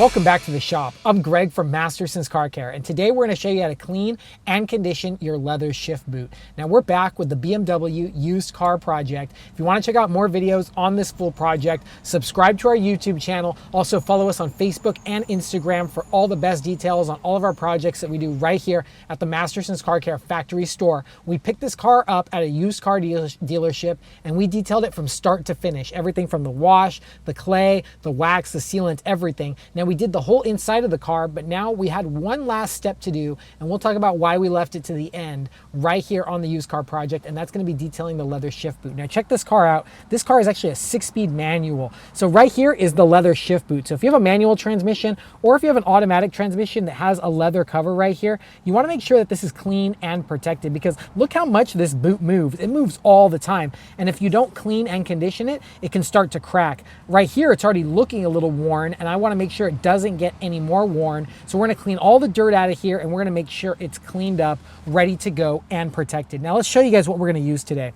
Welcome back to the shop. I'm Greg from Masterson's Car Care, and today we're going to show you how to clean and condition your leather shift boot. Now we're back with the BMW used car project. If you want to check out more videos on this full project, subscribe to our YouTube channel. Also follow us on Facebook and Instagram for all the best details on all of our projects that we do right here at the Masterson's Car Care factory store. We picked this car up at a used car dealership, and we detailed it from start to finish. Everything from the wash, the clay, the wax, the sealant, everything. Now we did the whole inside of the car, but now we had one last step to do, and we'll talk about why we left it to the end right here on the used car project, and that's going to be detailing the leather shift boot. Now check this car out. This car is actually a 6-speed manual. So right here is the leather shift boot. So if you have a manual transmission or if you have an automatic transmission that has a leather cover right here, you want to make sure that this is clean and protected, because look how much this boot moves. It moves all the time, and if you don't clean and condition it, it can start to crack. Right here it's already looking a little worn, and I want to make sure it doesn't get any more worn. So we're going to clean all the dirt out of here, and we're going to make sure it's cleaned up, ready to go, and protected. Now let's show you guys what we're going to use today.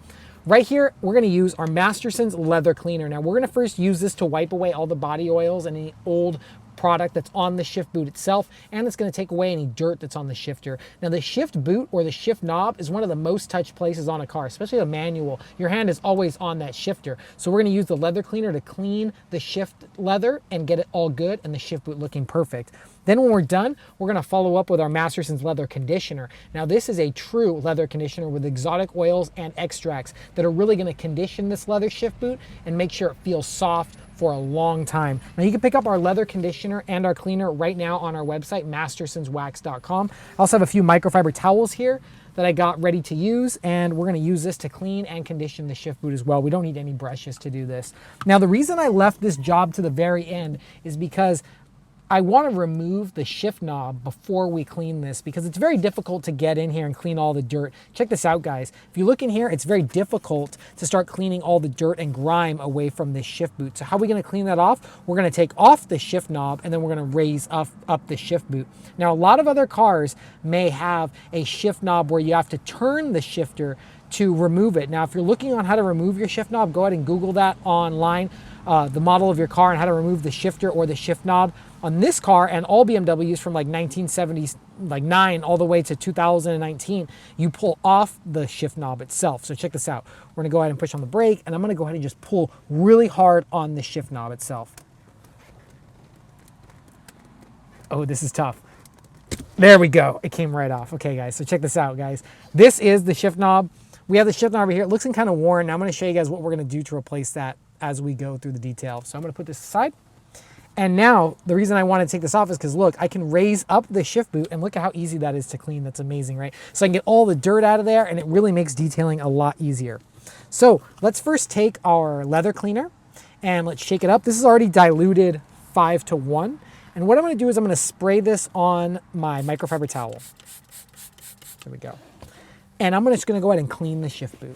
Right here, we're going to use our Masterson's leather cleaner. Now we're going to first use this to wipe away all the body oils and any old product that's on the shift boot itself, and it's going to take away any dirt that's on the shifter. Now the shift boot or the shift knob is one of the most touched places on a car, especially a manual. Your hand is always on that shifter. So we're going to use the leather cleaner to clean the shift leather and get it all good and the shift boot looking perfect. Then when we're done, we're going to follow up with our Masterson's leather conditioner. Now this is a true leather conditioner with exotic oils and extracts that are really going to condition this leather shift boot and make sure it feels soft for a long time. Now you can pick up our leather conditioner and our cleaner right now on our website, mastersonswax.com. I also have a few microfiber towels here that I got ready to use, and we're gonna use this to clean and condition the shift boot as well. We don't need any brushes to do this. Now the reason I left this job to the very end is because I want to remove the shift knob before we clean this, because it's very difficult to get in here and clean all the dirt. Check this out, guys. If you look in here, it's very difficult to start cleaning all the dirt and grime away from this shift boot. So how are we going to clean that off? We're going to take off the shift knob, and then we're going to raise up the shift boot. Now, a lot of other cars may have a shift knob where you have to turn the shifter to remove it. Now, if you're looking on how to remove your shift knob, go ahead and Google that online, the model of your car and how to remove the shifter or the shift knob. On this car and all BMWs from like 1979 all the way to 2019, you pull off the shift knob itself. So check this out. We're gonna go ahead and push on the brake, and I'm gonna go ahead and just pull really hard on the shift knob itself. Oh, this is tough. There we go. It came right off. Okay, guys, so check this out, guys. This is the shift knob. We have the shift knob over here. It looks kind of worn. Now I'm gonna show you guys what we're gonna do to replace that as we go through the detail. So I'm gonna put this aside. And now, the reason I want to take this off is because look, I can raise up the shift boot, and look at how easy that is to clean. That's amazing, right? So I can get all the dirt out of there, and it really makes detailing a lot easier. So let's first take our leather cleaner and let's shake it up. This is already diluted 5-to-1. And what I'm going to do is I'm going to spray this on my microfiber towel. There we go. And I'm just going to go ahead and clean the shift boot.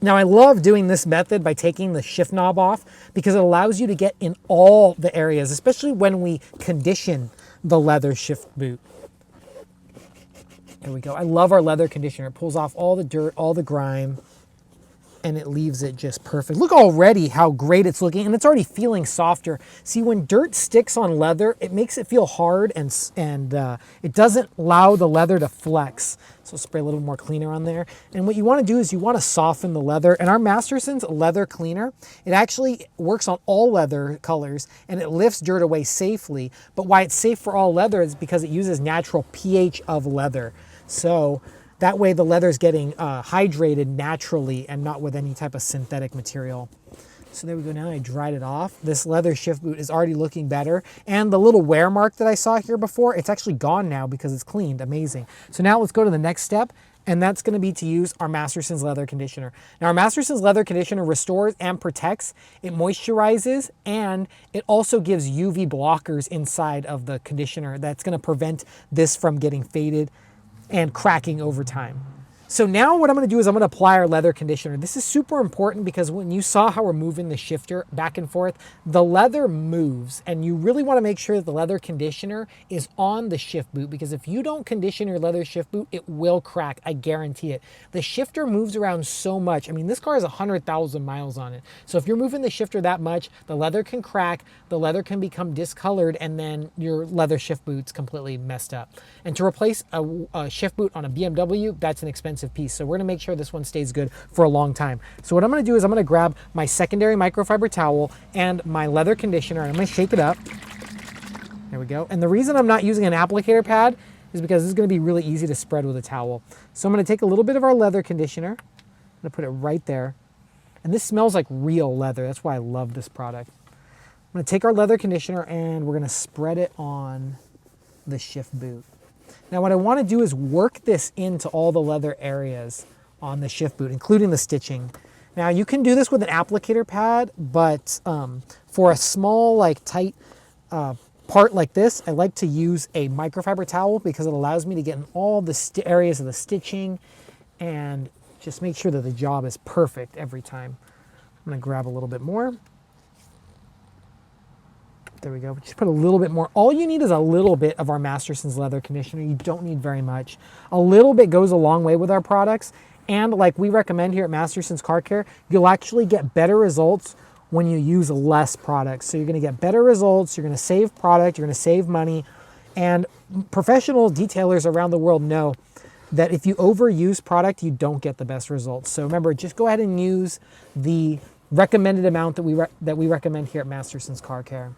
Now I love doing this method by taking the shift knob off, because it allows you to get in all the areas, especially when we condition the leather shift boot. There we go. I love our leather conditioner. It pulls off all the dirt, all the grime, and it leaves it just perfect. Look already how great it's looking, and it's already feeling softer. See, when dirt sticks on leather, it makes it feel hard, and it doesn't allow the leather to flex. So spray a little more cleaner on there. And what you want to do is you want to soften the leather. And our Masterson's leather cleaner, it actually works on all leather colors, and it lifts dirt away safely. But why it's safe for all leather is because it uses natural pH of leather. So that way the leather is getting hydrated naturally and not with any type of synthetic material. So there we go. Now I dried it off. This leather shift boot is already looking better. And the little wear mark that I saw here before, it's actually gone now because it's cleaned. Amazing. So now let's go to the next step, and that's going to be to use our Masterson's leather conditioner. Now our Masterson's leather conditioner restores and protects, it moisturizes, and it also gives UV blockers inside of the conditioner that's going to prevent this from getting faded and cracking over time. So now what I'm going to do is I'm going to apply our leather conditioner. This is super important because when you saw how we're moving the shifter back and forth, the leather moves, and you really want to make sure that the leather conditioner is on the shift boot, because if you don't condition your leather shift boot, it will crack. I guarantee it. The shifter moves around so much. I mean, this car has 100,000 miles on it. So if you're moving the shifter that much, the leather can crack, the leather can become discolored, and then your leather shift boot's completely messed up. And to replace a shift boot on a BMW, that's an expensive piece. So we're gonna make sure this one stays good for a long time. So what I'm gonna do is I'm gonna grab my secondary microfiber towel and my leather conditioner, and I'm gonna shake it up. There we go. And the reason I'm not using an applicator pad is because this is gonna be really easy to spread with a towel. So I'm gonna take a little bit of our leather conditioner, I'm gonna put it right there. And this smells like real leather. That's why I love this product. I'm gonna take our leather conditioner and we're gonna spread it on the shift boot. Now what I want to do is work this into all the leather areas on the shift boot, including the stitching. Now you can do this with an applicator pad, but for a small, like tight part like this, I like to use a microfiber towel because it allows me to get in all the areas of the stitching and just make sure that the job is perfect every time. I'm going to grab a little bit more. There we go. Just put a little bit more. All you need is a little bit of our Masterson's leather conditioner. You don't need very much. A little bit goes a long way with our products. And like we recommend here at Masterson's Car Care, you'll actually get better results when you use less products. So you're going to get better results. You're going to save product. You're going to save money. And professional detailers around the world know that if you overuse product, you don't get the best results. So remember, just go ahead and use the recommended amount that we recommend here at Masterson's Car Care.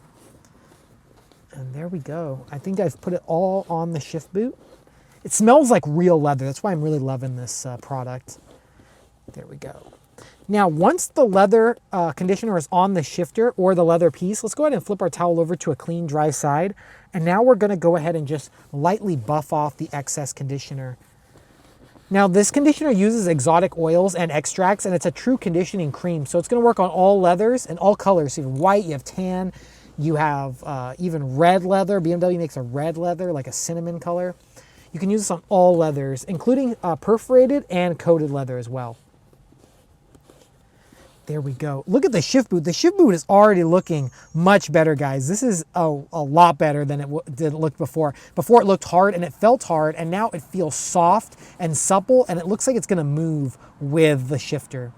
And there we go. I think I've put it all on the shift boot. It smells like real leather. That's why I'm really loving this product. There we go. Now, once the leather conditioner is on the shifter or the leather piece, let's go ahead and flip our towel over to a clean, dry side. And now we're gonna go ahead and just lightly buff off the excess conditioner. Now, this conditioner uses exotic oils and extracts, and it's a true conditioning cream. So it's gonna work on all leathers and all colors. So you have white, you have tan, you have even red leather. BMW makes a red leather, like a cinnamon color. You can use this on all leathers, including perforated and coated leather as well. There we go. Look at the shift boot. The shift boot is already looking much better, guys. This is a lot better than it looked before. Before it looked hard and it felt hard, and now it feels soft and supple, and it looks like it's gonna move with the shifter.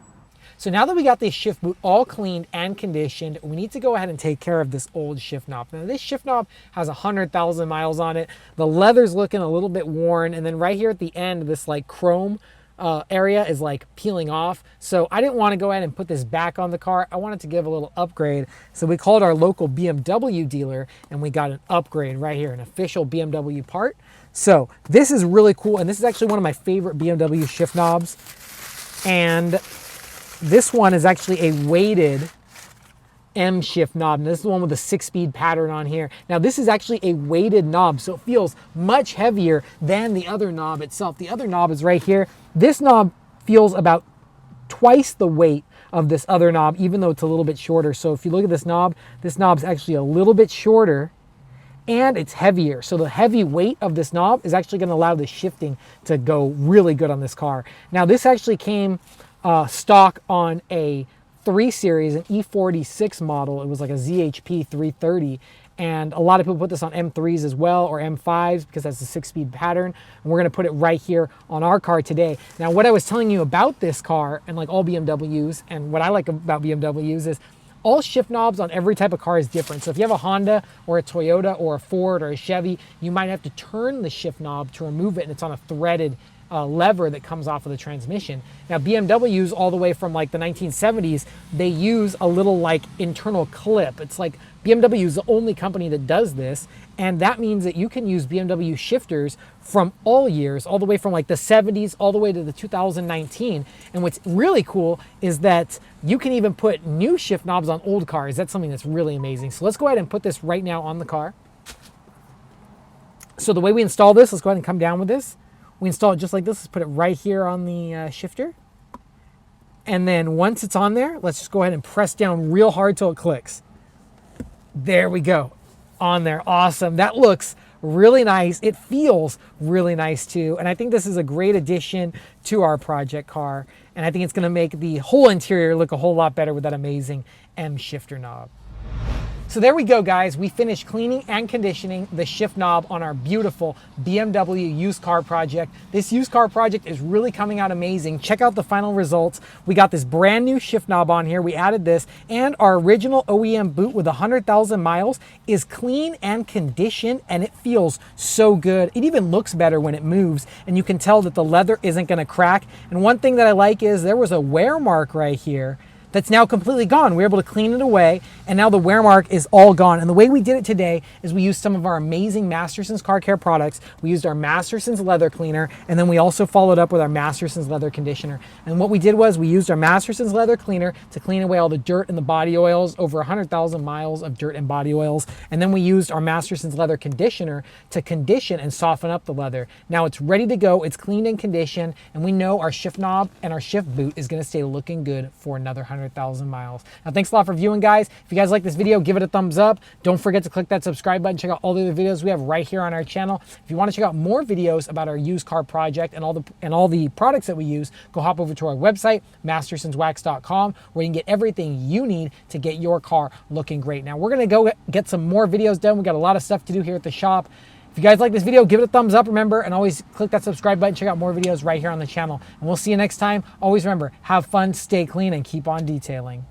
So now that we got this shift boot all cleaned and conditioned, we need to go ahead and take care of this old shift knob. Now this shift knob has 100,000 miles on it. The leather's looking a little bit worn, and then right here at the end, this like chrome area is like peeling off. So I didn't want to go ahead and put this back on the car. I wanted to give a little upgrade. So we called our local BMW dealer and we got an upgrade right here, an official BMW part. So this is really cool. And this is actually one of my favorite BMW shift knobs. And this one is actually a weighted M shift knob. And this is the one with the 6-speed pattern on here. Now this is actually a weighted knob, so it feels much heavier than the other knob itself. The other knob is right here. This knob feels about twice the weight of this other knob, even though it's a little bit shorter. So if you look at this knob's actually a little bit shorter and it's heavier. So the heavy weight of this knob is actually going to allow the shifting to go really good on this car. Now this actually came stock on a 3 Series, an E46 model. It was like a ZHP 330. And a lot of people put this on M3s as well, or M5s, because that's a 6-speed pattern. And we're gonna put it right here on our car today. Now, what I was telling you about this car, and like all BMWs, and what I like about BMWs is all shift knobs on every type of car is different. So if you have a Honda or a Toyota or a Ford or a Chevy, you might have to turn the shift knob to remove it, and it's on a threaded lever that comes off of the transmission. Now BMWs all the way from like the 1970s, they use a little like internal clip. It's like BMW is the only company that does this, and that means that you can use BMW shifters from all years, all the way from like the 70s all the way to the 2019. And what's really cool is that you can even put new shift knobs on old cars. That's something that's really amazing. So let's go ahead and put this right now on the car. So the way we install this, let's go ahead and come down with this. We install it just like this. Let's put it right here on the shifter. And then once it's on there, let's just go ahead and press down real hard till it clicks. There we go. On there. Awesome. That looks really nice. It feels really nice too. And I think this is a great addition to our project car. And I think it's gonna make the whole interior look a whole lot better with that amazing M shifter knob. So there we go, guys. We finished cleaning and conditioning the shift knob on our beautiful BMW used car project. This used car project is really coming out amazing. Check out the final results. We got this brand new shift knob on here. We added this, and our original OEM boot with 100,000 miles is clean and conditioned, and it feels so good. It even looks better when it moves, and you can tell that the leather isn't gonna crack. And one thing that I like is there was a wear mark right here that's now completely gone. We were able to clean it away, and now the wear mark is all gone. And the way we did it today is we used some of our amazing Masterson's car care products. We used our Masterson's leather cleaner, and then we also followed up with our Masterson's leather conditioner. And what we did was we used our Masterson's leather cleaner to clean away all the dirt and the body oils, over 100,000 miles of dirt and body oils. And then we used our Masterson's leather conditioner to condition and soften up the leather. Now it's ready to go, it's cleaned and conditioned, and we know our shift knob and our shift boot is gonna stay looking good for another 100,000 miles. Now, thanks a lot for viewing, guys. If you guys like this video, give it a thumbs up. Don't forget to click that subscribe button. Check out all the other videos we have right here on our channel. If you want to check out more videos about our used car project and all the products that we use, go hop over to our website, mastersonswax.com, where you can get everything you need to get your car looking great. Now, we're going to go get some more videos done. We got a lot of stuff to do here at the shop. If you guys like this video, give it a thumbs up, remember, and always click that subscribe button. Check out more videos right here on the channel. And we'll see you next time. Always remember, have fun, stay clean, and keep on detailing.